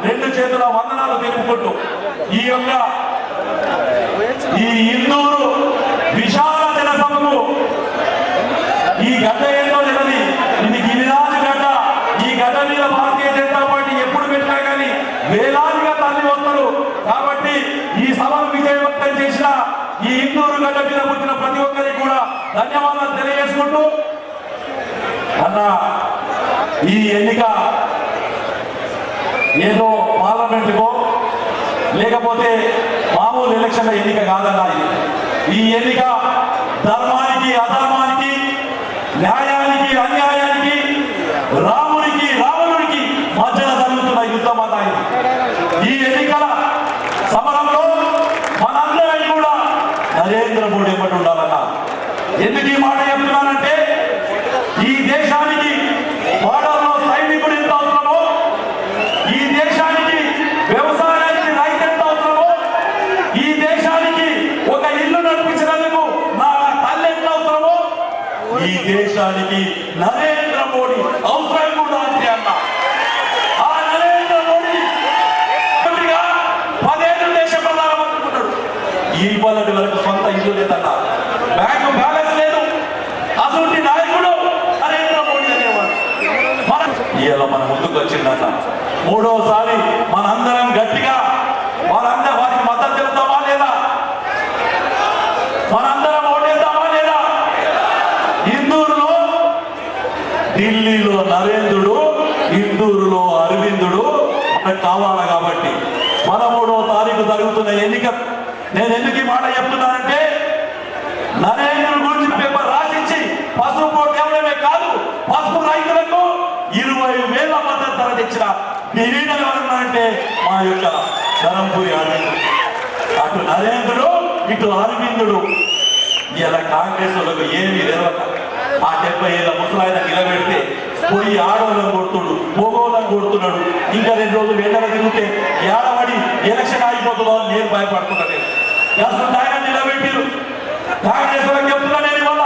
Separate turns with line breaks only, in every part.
రెండు చేతుల వందనాలు తెలుపుకుంటూ ఈ ఇందూరు విశాల జనసభకు ఈ గడ్డ ఏంటో తెలియదు, ఇది గిరిరాజు గడ్డ. ఈ గడ్డ మీద భారతీయ జనతా పార్టీ ఎప్పుడు పెట్టినా కానీ వేలాదిగా తల్లి వస్తారు. కాబట్టి ఈ సభను విజయవంతం చేసిన ఈ ఇందూరు గడ్డ మీద పుట్టిన ప్రతి ఒక్కరికి కూడా ధన్యవాదాలు తెలియజేసుకుంటూ, అన్న ఈ ఎన్నిక ఏదో పార్లమెంటుకో లేకపోతే మామూలు ఎలక్షన్ల ఎన్నిక కాదన్న. ఈ ఎన్నిక ధర్మానికి అధర్మానికి, న్యాయానికి అన్యాయానికి, రామునికి రావణునికి మధ్యన జరుగుతున్న యుద్ధం అన్న. ఈ ఎన్నికల సమరంలో మనందరం కూడా నరేంద్ర మోడీ ఎప్పటి ఉండాలన్న. ఎందుకు ఈ మాట చెప్తున్నానంటే, ఈ దేశానికి బార్డర్లో సైనికుడు ఎంత అవసరమో, ఈ దేశానికి వ్యవసాయానికి రైతు ఎంత అవసరమో, ఈ దేశానికి ఒక ఇల్లు నడిపించినందుకు నా తల్లి ఎంత అవసరమో, ఈ దేశానికి నరేంద్ర మోడీ అవసరం కూడా అంతే అన్న. ఆ నరేంద్ర మోడీ 10 ఏళ్ళు దేశ ప్రధానమంత్రి ఉన్నాడు. ఈ పల్లెటి వరకు సొంత ఇల్లు లేదన్న, బ్యాంకు బ్యాలెన్స్ లేదు. అసలు నాయకుడు నరేంద్ర మోడీ అనేవాడు. ఇలా మన ముందుకు వచ్చిందన్న. మూడోసారి మనందరం గట్టిగా వారికి మద్దతు తెలుద్దామా లేదా? మనందరం ఓటేద్దామా లేదా? ఇందూరులో ఢిల్లీలో నరేంద్రుడు, ఇందూరులో అరవిందుడు మనకు కావాలి. కాబట్టి 13వ తారీఖు జరుగుతున్న ఎన్నిక నేను ఎందుకు ఈ మాట చెప్తున్నానంటే, నరేంద్రుడి గురించి పేపర్ రాసిచ్చి పసుపు కేవలమే కాదు, పసుపు రైతులకు 20,000 మద్దతు ధర తెచ్చిన లీడర్ ఎవరున్నారంటే మా యొక్క ధరంపూరి అరవింద్. అటు నరేంద్రుడు ఇటు అరవిందుడు. ఇలా కాంగ్రెస్ వాళ్ళకు ఏమి లేవక ఆ 70 ఏళ్ళ ముసలాయన నిలబెడితే పోయి ఆడవాళ్ళని కొడుతుడు, మగోళ్ళని కొడుతున్నాడు. ఇంకా 2 రోజులు ఎండలు తిరిగితే ఏడబడి ఎలక్షన్ ఆగిపోతుందో అని నేను భయపడుతున్నాను. అసలు ఆయన నిలబెట్టిరు. కాంగ్రెస్ వాళ్ళకి చెప్తున్నాను వల్ల,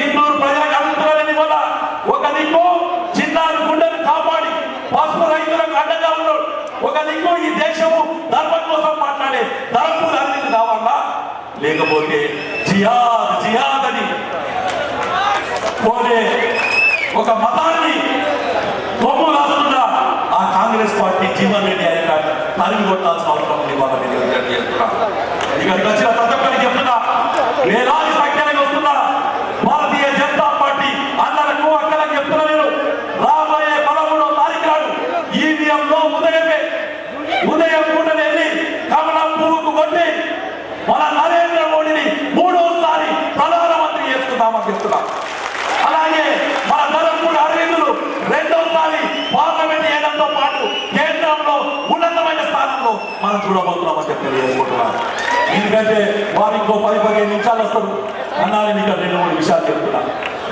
ఇందూరు ప్రజలకు అడుగుతున్నాను వల్ల, ఒక దిక్కు చిన్నారి గుండెను కాపాడి పసుపు రైతులకు అండగా ఉన్నాడు, ఒక దిక్కు ఈ దేశము ధర్మం కోసం మాట్లాడే ధర్మపూర్ అరవింద్ కావాలా, లేకపోతే జిహాద్ జిహాద్ అని కోరే ఒక మతాన్ని కొమ్ము రాస్తున్న ఆ కాంగ్రెస్ పార్టీ జీవన్ రెడ్డి ఆయన తరిమి కొట్టాల్సిన అవసరం ఉంది. వాళ్ళ ఇక్కడికి వచ్చిన ప్రతి ఒక్కరికి చెప్తున్నా, వేలాది సంఖ్యలకు వస్తున్న భారతీయ జనతా పార్టీ అన్నలకు అక్కలకు చెప్తున్నా, నేను రాబోయే 13వ తారీఖు నాడు ఈవీఎంలో ఉదయం పూటని వెళ్ళి కమలం పువ్వుకు కొట్టి మన నరేంద్ర మోడీని 3వసారి ప్రధానమంత్రి చేసుకుందామని చెప్తున్నా. అలాగే మన ధరంపూడి అరవిందులు 2వసారి పార్లమెంట్ ఏడంతో పాటు కేంద్రంలో ఉన్నతమైన స్థానంలో మనం చూడబోతున్నామని చెప్పి తెలియజేసుకుంటున్నాను. ఎందుకంటే వారు ఇంకో 10-15 నిమిషాలు వస్తారు అన్నాను. ఇంకా 2-3 విషయాలు చెప్తున్నా.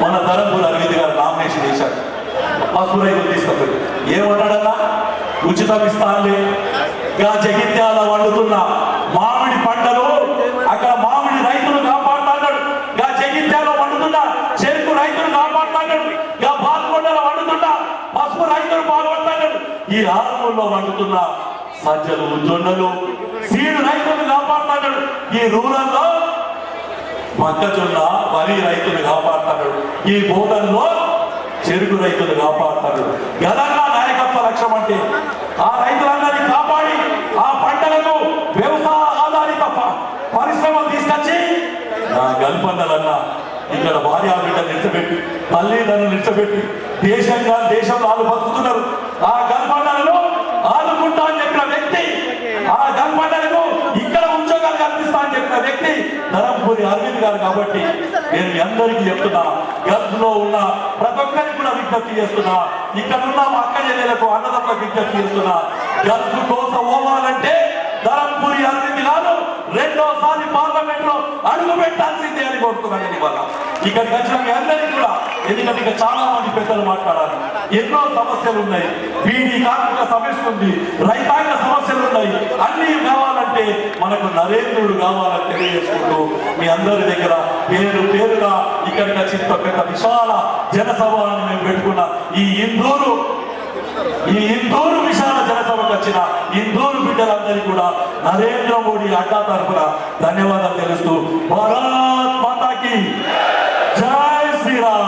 మన ధరంపూడి అరవింద్ గారు నామినేషన్ వేశారు. పసుపు రైతులు తీసుకొచ్చారు. ఏమంటాడన్నా, ఉచితం ఇస్తానులే. జగిత్యాల వండుతున్న మామిడి పంటలు అక్కడ మామిడి రైతులు కాపాడుతున్నాడు. జగిత్యాల వండుతున్న చెరుకు రైతులు కాపాడుతున్నాడు. బాల్కొండలో వండుతున్న పసుపు రైతులు పాల్గొంటున్నాడు. ఈ ఆరుమూరులో వండుతున్న సజ్జలు జొన్నలు సీడు రైతులు కాపాడుతున్నాడు. ఈ రూరల్లో మొక్కజొన్న వరి రైతులు కాపాడుతున్నాడు. ఈ బోధనలో చెరుకు రైతులు కాపాడుతారు. గదంగా నాయకత్వ లక్ష్యం అంటే ఆ రైతులందరినీ కాపాడి ఆ పంటలకు వ్యవసాయ ఆధారిత పరిశ్రమలు తీసుకొచ్చి గల్పన్నలన్నా ఇక్కడ భార్య బిడ్డ నిలిచబెట్టి తల్లిదండ్రులు నిలిచబెట్టి దేశంలో వాళ్ళు బతుకుతున్నారు. ఆ గల్పన్నలను ఆదుకుంటా అని చెప్పిన వ్యక్తి, ఆ గల్పన్నలకు ఇక్కడ ఉద్యోగాలు కల్పిస్తా అని చెప్పిన వ్యక్తి ధరంపూరి అరవింద్ గారు. కాబట్టి నేను మీ అందరికీ చెప్తున్నా, గల్ఫ్లో ఉన్న ప్రతి ఒక్కరికి కూడా విజ్ఞప్తి చేస్తున్నా, ఇక్కడ ఉన్న మా అక్క చెల్లెలకు అన్నదమ్ములకు విజ్ఞప్తి చేస్తున్నా, గల్ఫ్ కోసం పోవాలంటే ధరంపూరి అరవింద్ గారు 2వసారి పార్లమెంట్ లో అడుగు పెట్టాల్సిందే అని కోరుతున్నాను. ఇవాళ ఇక్కడికి వచ్చిన మీ అందరికీ కూడా, ఎందుకంటే ఇంకా చాలా మంది పెద్దలు మాట్లాడాలి. ఎన్నో సమస్యలు ఉన్నాయి, బీడీ కార్మిక సమస్య ఉంది, రైతాంగ సమస్యలు ఉన్నాయి. అన్ని కావాలంటే మనకు నరేంద్రుడు కావాలని తెలియజేసుకుంటూ మీ అందరి దగ్గర పేరుగా ఇక్కడికి వచ్చి పెద్ద విశాల జనసభను మేము పెట్టుకున్న ఈ ఇందూరు విశాల జనసభకు వచ్చిన బిడ్డలందరికీ కూడా నరేంద్ర మోడీ అడ్డా తరఫున ధన్యవాదాలు తెలుస్తూ భారత్ మాతాకి జై శ్రీరామ్.